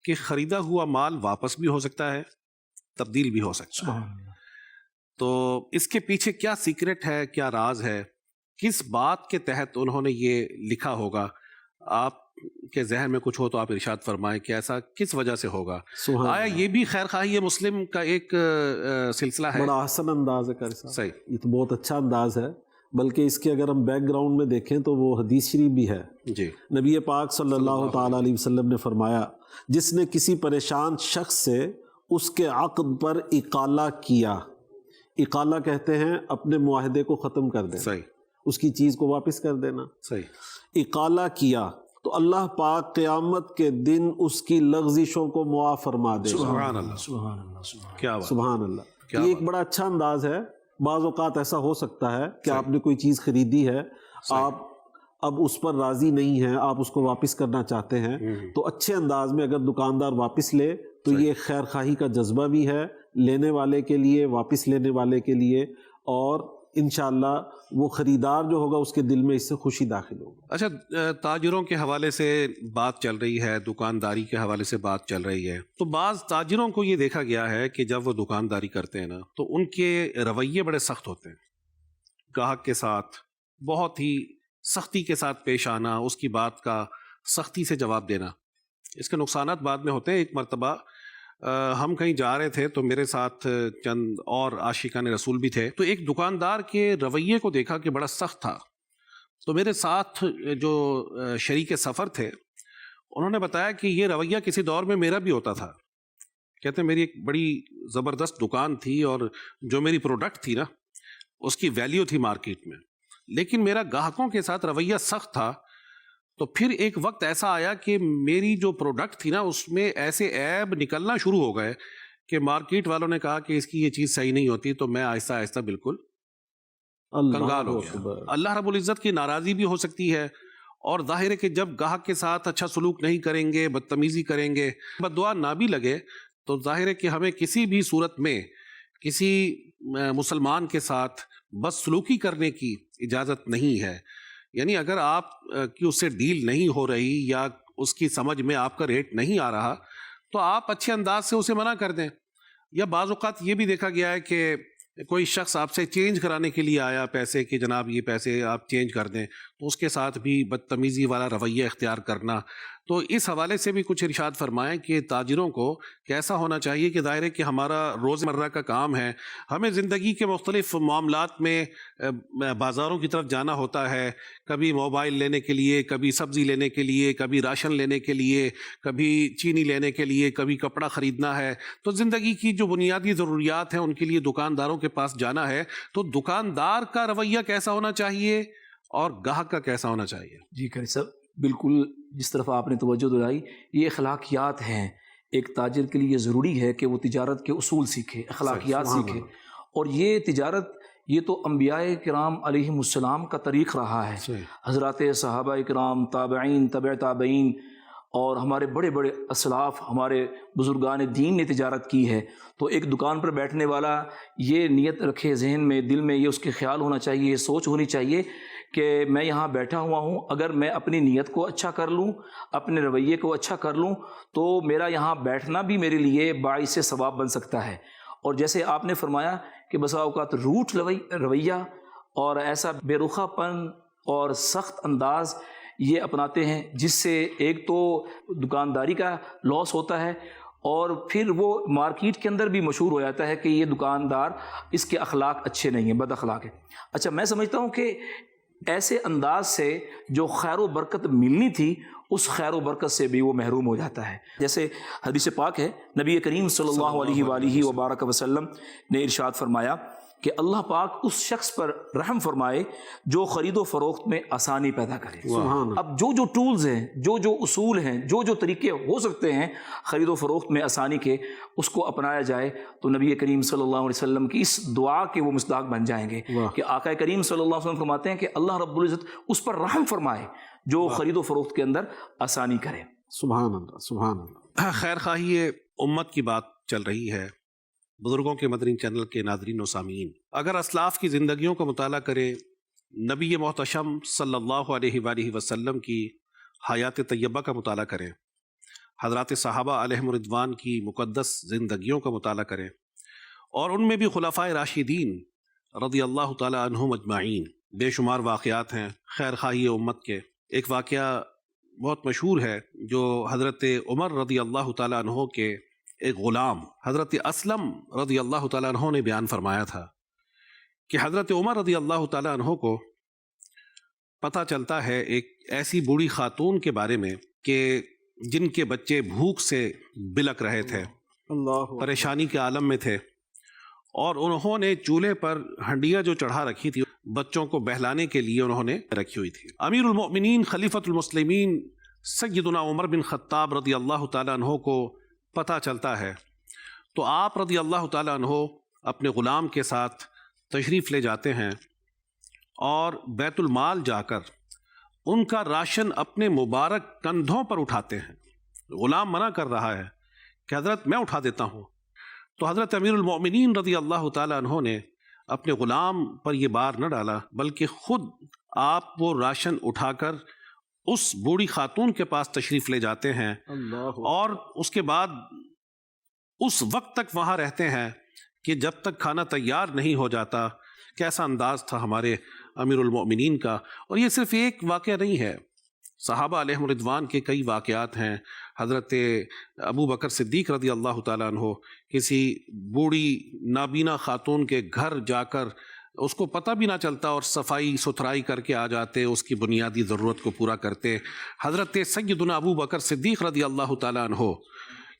کہ خریدا ہوا مال واپس بھی ہو سکتا ہے، تبدیل بھی ہو سکتا ہے۔ تو اس کے پیچھے کیا سیکرٹ ہے، کیا راز ہے، کس بات کے تحت انہوں نے یہ لکھا ہوگا؟ آپ کے ذہن میں کچھ ہو تو آپ ارشاد فرمائیں کہ ایسا کس وجہ سے ہوگا؟ آیا یہ بھی خیر خواہی مسلم کا ایک سلسلہ ہے؟ بڑا حسن انداز ہے قاری صاحب، صحیح، یہ تو بہت اچھا انداز ہے، بلکہ اس کے اگر ہم بیک گراؤنڈ میں دیکھیں تو وہ حدیث شریف بھی ہے۔ جی، نبی پاک صلی اللہ تعالیٰ علیہ وسلم نے فرمایا، جس نے کسی پریشان شخص سے اس کے عقد پر اقالہ کیا، اقالہ کہتے ہیں اپنے معاہدے کو ختم کر دینا، صحیح، اس کی چیز کو واپس کر دینا، صحیح، اقالہ کیا تو اللہ پاک قیامت کے دن اس کی لغزشوں کو معاف فرما دے گا۔ سبحان اللہ، سبحان اللہ، کیا بات، سبحان اللہ۔ کیا یہ ایک بڑا اچھا انداز ہے۔ بعض اوقات ایسا ہو سکتا ہے کہ آپ نے کوئی چیز خریدی ہے، آپ اب اس پر راضی نہیں ہیں، آپ اس کو واپس کرنا چاہتے ہیں، تو اچھے انداز میں اگر دکاندار واپس لے تو یہ خیر خواہی کا جذبہ بھی ہے لینے والے کے لیے، واپس لینے والے کے لیے، اور انشاءاللہ وہ خریدار جو ہوگا اس کے دل میں اس سے خوشی داخل ہوگی۔ اچھا، تاجروں کے حوالے سے بات چل رہی ہے، دکانداری کے حوالے سے بات چل رہی ہے، تو بعض تاجروں کو یہ دیکھا گیا ہے کہ جب وہ دکانداری کرتے ہیں نا تو ان کے رویے بڑے سخت ہوتے ہیں، گاہک کے ساتھ بہت ہی سختی کے ساتھ پیش آنا، اس کی بات کا سختی سے جواب دینا۔ اس کے نقصانات بعد میں ہوتے ہیں۔ ایک مرتبہ ہم کہیں جا رہے تھے تو میرے ساتھ چند اور عاشقان رسول بھی تھے، تو ایک دکاندار کے رویے کو دیکھا کہ بڑا سخت تھا، تو میرے ساتھ جو شریک سفر تھے انہوں نے بتایا کہ یہ رویہ کسی دور میں میرا بھی ہوتا تھا۔ کہتے ہیں میری ایک بڑی زبردست دکان تھی اور جو میری پروڈکٹ تھی نا اس کی ویلیو تھی مارکیٹ میں، لیکن میرا گاہکوں کے ساتھ رویہ سخت تھا۔ تو پھر ایک وقت ایسا آیا کہ میری جو پروڈکٹ تھی نا اس میں ایسے عیب نکلنا شروع ہو گئے کہ مارکیٹ والوں نے کہا کہ اس کی یہ چیز صحیح نہیں ہوتی، تو میں آہستہ آہستہ بالکل کنگال ہو گیا۔ اللہ رب العزت کی ناراضی بھی ہو سکتی ہے، اور ظاہر ہے کہ جب گاہک کے ساتھ اچھا سلوک نہیں کریں گے، بدتمیزی کریں گے، بددعا نہ بھی لگے، تو ظاہر ہے کہ ہمیں کسی بھی صورت میں کسی مسلمان کے ساتھ بدسلوکی کرنے کی اجازت نہیں ہے۔ یعنی اگر آپ کی اس سے ڈیل نہیں ہو رہی یا اس کی سمجھ میں آپ کا ریٹ نہیں آ رہا تو آپ اچھے انداز سے اسے منع کر دیں۔ یا بعض اوقات یہ بھی دیکھا گیا ہے کہ کوئی شخص آپ سے چینج کرانے کے لیے آیا پیسے کہ جناب یہ پیسے آپ چینج کر دیں، تو اس کے ساتھ بھی بدتمیزی والا رویہ اختیار کرنا۔ تو اس حوالے سے بھی کچھ ارشاد فرمائیں کہ تاجروں کو کیسا ہونا چاہیے کہ ظاہر ہے کہ ہمارا روزمرہ کا کام ہے، ہمیں زندگی کے مختلف معاملات میں بازاروں کی طرف جانا ہوتا ہے، کبھی موبائل لینے کے لیے، کبھی سبزی لینے کے لیے، کبھی راشن لینے کے لیے، کبھی چینی لینے کے لیے، کبھی کپڑا خریدنا ہے۔ تو زندگی کی جو بنیادی ضروریات ہیں ان کے لیے دکانداروں کے پاس جانا ہے، تو دکاندار کا رویہ کیسا ہونا چاہیے اور گاہک کا کیسا ہونا چاہیے؟ جی قاری صاحب، بالکل جس طرف آپ نے توجہ دلائی، یہ اخلاقیات ہیں۔ ایک تاجر کے لیے ضروری ہے کہ وہ تجارت کے اصول سیکھے، اخلاقیات سیکھے، اور یہ تجارت یہ تو انبیاء کرام علیہم السلام کا طریق رہا ہے۔ حضرات صحابہ کرام، تابعین، تبع تابعین، اور ہمارے بڑے بڑے اسلاف، ہمارے بزرگان دین نے تجارت کی ہے۔ تو ایک دکان پر بیٹھنے والا یہ نیت رکھے ذہن میں، دل میں یہ اس کے خیال ہونا چاہیے، یہ سوچ ہونی چاہیے کہ میں یہاں بیٹھا ہوا ہوں، اگر میں اپنی نیت کو اچھا کر لوں، اپنے رویے کو اچھا کر لوں، تو میرا یہاں بیٹھنا بھی میرے لیے باعث ثواب بن سکتا ہے۔ اور جیسے آپ نے فرمایا کہ بسا اوقات روٹ رویہ اور ایسا بے رخا پن اور سخت انداز یہ اپناتے ہیں، جس سے ایک تو دکانداری کا لاس ہوتا ہے، اور پھر وہ مارکیٹ کے اندر بھی مشہور ہو جاتا ہے کہ یہ دکاندار، اس کے اخلاق اچھے نہیں ہیں، بد اخلاق ہے۔ اچھا، میں سمجھتا ہوں کہ ایسے انداز سے جو خیر و برکت ملنی تھی اس خیر و برکت سے بھی وہ محروم ہو جاتا ہے۔ جیسے حدیث پاک ہے، نبی کریم صلی اللہ علیہ وآلہ وبارک وسلم نے ارشاد فرمایا کہ اللہ پاک اس شخص پر رحم فرمائے جو خرید و فروخت میں آسانی پیدا کرے۔ اب جو ٹولز ہیں، جو اصول ہیں، جو طریقے ہو سکتے ہیں خرید و فروخت میں آسانی کے، اس کو اپنایا جائے تو نبی کریم صلی اللہ علیہ وسلم کی اس دعا کے وہ مصداق بن جائیں گے کہ آقا کریم صلی اللہ علیہ وسلم فرماتے ہیں کہ اللہ رب العزت اس پر رحم فرمائے جو خرید و فروخت کے اندر آسانی کرے۔ سبحان اللہ، سبحان اللہ۔ خیر خواہی امت کی بات چل رہی ہے، بزرگوں کے مدنی چینل کے ناظرین و سامعین، اگر اسلاف کی زندگیوں کا مطالعہ کریں، نبی محتشم صلی اللہ علیہ وآلہ وسلم کی حیات طیبہ کا مطالعہ کریں، حضرات صحابہ علیہم رضوان کی مقدس زندگیوں کا مطالعہ کریں، اور ان میں بھی خلفائے راشدین رضی اللہ تعالی عنہم اجمعین بے شمار واقعات ہیں خیر خواہی امت کے۔ ایک واقعہ بہت مشہور ہے جو حضرت عمر رضی اللہ تعالیٰ عنہ کے ایک غلام حضرت اسلم رضی اللہ تعالیٰ عنہ نے بیان فرمایا تھا کہ حضرت عمر رضی اللہ تعالیٰ عنہ کو پتہ چلتا ہے ایک ایسی بوڑھی خاتون کے بارے میں کہ جن کے بچے بھوک سے بلک رہے تھے، اللہ پریشانی کے عالم میں تھے، اور انہوں نے چولہے پر ہنڈیاں جو چڑھا رکھی تھی بچوں کو بہلانے کے لیے انہوں نے رکھی ہوئی تھی۔ امیر المؤمنین خلیفۃ المسلمین سیدنا عمر بن خطاب رضی اللہ تعالیٰ عنہ کو پتہ چلتا ہے تو آپ رضی اللہ تعالیٰ عنہ اپنے غلام کے ساتھ تشریف لے جاتے ہیں اور بیت المال جا کر ان کا راشن اپنے مبارک کندھوں پر اٹھاتے ہیں۔ غلام منع کر رہا ہے کہ حضرت میں اٹھا دیتا ہوں، تو حضرت امیر المؤمنین رضی اللہ تعالیٰ عنہ نے اپنے غلام پر یہ بار نہ ڈالا بلکہ خود آپ وہ راشن اٹھا کر اس بوڑھی خاتون کے پاس تشریف لے جاتے ہیں اللہ اور اس کے بعد اس وقت تک وہاں رہتے ہیں کہ جب تک کھانا تیار نہیں ہو جاتا۔ کیسا انداز تھا ہمارے امیر المؤمنین کا۔ اور یہ صرف ایک واقعہ نہیں ہے، صحابہ علیہم رضوان کے کئی واقعات ہیں۔ حضرت ابو بکر صدیق رضی اللہ تعالیٰ عنہ کسی بوڑھی نابینا خاتون کے گھر جا کر اس کو پتہ بھی نہ چلتا اور صفائی ستھرائی کر کے آ جاتے، اس کی بنیادی ضرورت کو پورا کرتے۔ حضرت سیدنا ابو بکر صدیق رضی اللہ تعالیٰ عنہ،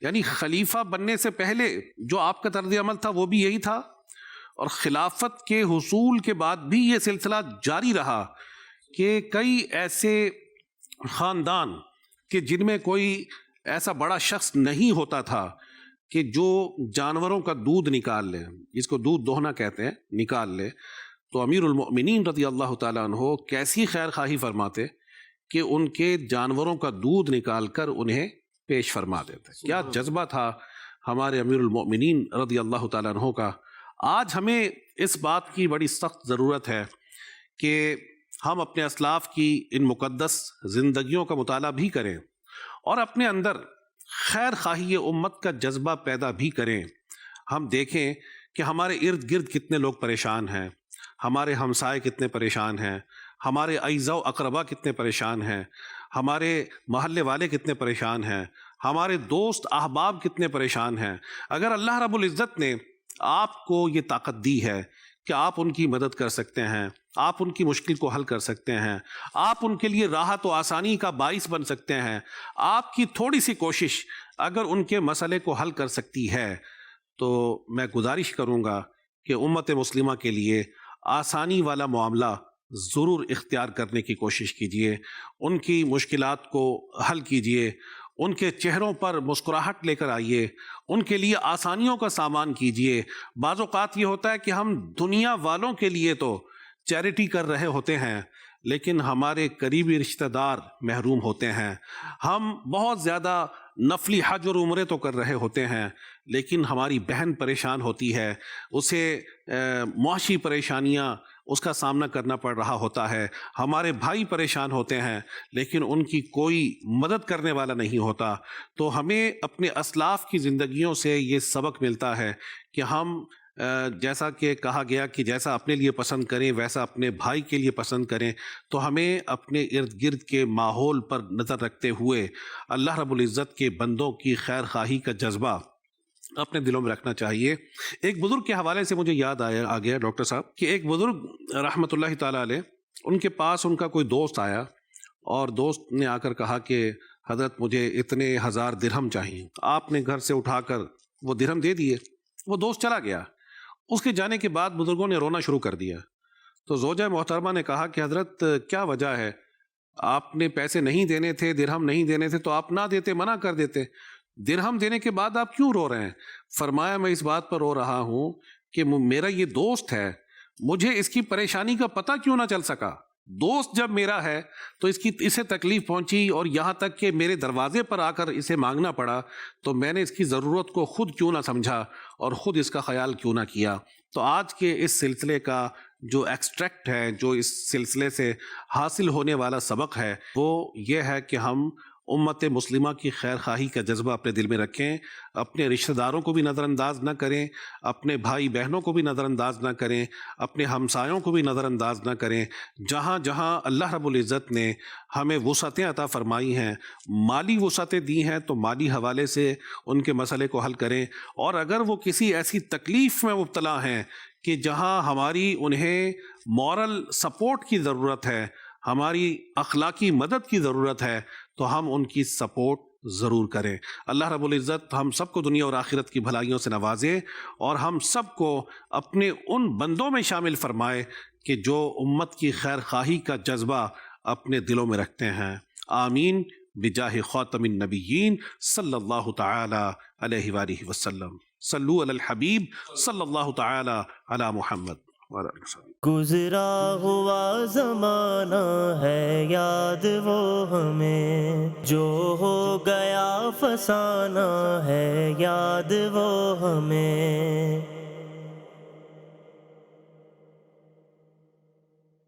یعنی خلیفہ بننے سے پہلے جو آپ کا طرز عمل تھا وہ بھی یہی تھا، اور خلافت کے حصول کے بعد بھی یہ سلسلہ جاری رہا کہ کئی ایسے خاندان کہ جن میں کوئی ایسا بڑا شخص نہیں ہوتا تھا کہ جو جانوروں کا دودھ نکال لے، جس کو دودھ دوہنا کہتے ہیں، نکال لے، تو امیر المؤمنین رضی اللہ تعالیٰ عنہ کیسی خیر خواہی فرماتے کہ ان کے جانوروں کا دودھ نکال کر انہیں پیش فرما دیتے۔ کیا جذبہ تھا ہمارے امیر المؤمنین رضی اللہ تعالیٰ عنہ کا۔ آج ہمیں اس بات کی بڑی سخت ضرورت ہے کہ ہم اپنے اسلاف کی ان مقدس زندگیوں کا مطالعہ بھی کریں اور اپنے اندر خیر خواہی امت کا جذبہ پیدا بھی کریں۔ ہم دیکھیں کہ ہمارے ارد گرد کتنے لوگ پریشان ہیں، ہمارے ہمسائے کتنے پریشان ہیں، ہمارے اعزاء و اقربا کتنے پریشان ہیں، ہمارے محلے والے کتنے پریشان ہیں، ہمارے دوست احباب کتنے پریشان ہیں۔ اگر اللہ رب العزت نے آپ کو یہ طاقت دی ہے کہ آپ ان کی مدد کر سکتے ہیں، آپ ان کی مشکل کو حل کر سکتے ہیں، آپ ان کے لیے راحت و آسانی کا باعث بن سکتے ہیں، آپ کی تھوڑی سی کوشش اگر ان کے مسئلے کو حل کر سکتی ہے، تو میں گزارش کروں گا کہ امت مسلمہ کے لیے آسانی والا معاملہ ضرور اختیار کرنے کی کوشش کیجیے، ان کی مشکلات کو حل کیجیے، ان کے چہروں پر مسکراہٹ لے کر آئیے، ان کے لیے آسانیوں کا سامان کیجیے۔ بعض اوقات یہ ہوتا ہے کہ ہم دنیا والوں کے لیے تو چیریٹی کر رہے ہوتے ہیں لیکن ہمارے قریبی رشتہ دار محروم ہوتے ہیں، ہم بہت زیادہ نفلی حج اور عمرے تو کر رہے ہوتے ہیں لیکن ہماری بہن پریشان ہوتی ہے، اسے معاشی پریشانیاں اس کا سامنا کرنا پڑ رہا ہوتا ہے، ہمارے بھائی پریشان ہوتے ہیں لیکن ان کی کوئی مدد کرنے والا نہیں ہوتا۔ تو ہمیں اپنے اسلاف کی زندگیوں سے یہ سبق ملتا ہے کہ ہم جیسا کہ کہا گیا کہ جیسا اپنے لیے پسند کریں ویسا اپنے بھائی کے لیے پسند کریں، تو ہمیں اپنے ارد گرد کے ماحول پر نظر رکھتے ہوئے اللہ رب العزت کے بندوں کی خیر خواہی کا جذبہ اپنے دلوں میں رکھنا چاہیے۔ ایک بزرگ کے حوالے سے مجھے یاد آ گیا ڈاکٹر صاحب کہ ایک بزرگ رحمۃ اللہ تعالیٰ علیہ ان کے پاس ان کا کوئی دوست آیا اور دوست نے آ کر کہا کہ حضرت مجھے اتنے 1000 درہم چاہیے. آپ نے گھر سے اٹھا کر وہ درہم دے دیے. وہ دوست چلا گیا. اس کے جانے کے بعد بزرگوں نے رونا شروع کر دیا. تو زوجہ محترمہ نے کہا کہ حضرت کیا وجہ ہے؟ آپ نے پیسے نہیں دینے تھے، درہم نہیں دینے تھے تو آپ نہ دیتے، منع کر دیتے. درہم دینے کے بعد آپ کیوں رو رہے ہیں؟ فرمایا میں اس بات پر رو رہا ہوں کہ میرا یہ دوست ہے، مجھے اس کی پریشانی کا پتہ کیوں نہ چل سکا. دوست جب میرا ہے تو اسے تکلیف پہنچی اور یہاں تک کہ میرے دروازے پر آ کر اسے مانگنا پڑا، تو میں نے اس کی ضرورت کو خود کیوں نہ سمجھا اور خود اس کا خیال کیوں نہ کیا. تو آج کے اس سلسلے کا جو ایکسٹریکٹ ہے، جو اس سلسلے سے حاصل ہونے والا سبق ہے، وہ یہ ہے کہ ہم امت مسلمہ کی خیر خواہی کا جذبہ اپنے دل میں رکھیں، اپنے رشتہ داروں کو بھی نظر انداز نہ کریں، اپنے بھائی بہنوں کو بھی نظر انداز نہ کریں، اپنے ہمسایوں کو بھی نظر انداز نہ کریں. جہاں جہاں اللہ رب العزت نے ہمیں وسعتیں عطا فرمائی ہیں، مالی وسعتیں دی ہیں، تو مالی حوالے سے ان کے مسئلے کو حل کریں. اور اگر وہ کسی ایسی تکلیف میں مبتلا ہیں کہ جہاں ہماری انہیں مورل سپورٹ کی ضرورت ہے، ہماری اخلاقی مدد کی ضرورت ہے، تو ہم ان کی سپورٹ ضرور کریں. اللہ رب العزت ہم سب کو دنیا اور آخرت کی بھلائیوں سے نوازے اور ہم سب کو اپنے ان بندوں میں شامل فرمائے کہ جو امت کی خیر خواہی کا جذبہ اپنے دلوں میں رکھتے ہیں. آمین بجاہ خاتم النبیین صلی اللہ تعالی علیہ وآلہ وسلم. صلو علی الحبیب صلی اللہ تعالی علی محمد. گزرا ہوا زمانہ ہے یاد وہ ہمیں، جو ہو گیا فسانہ ہے یاد وہ ہمیں.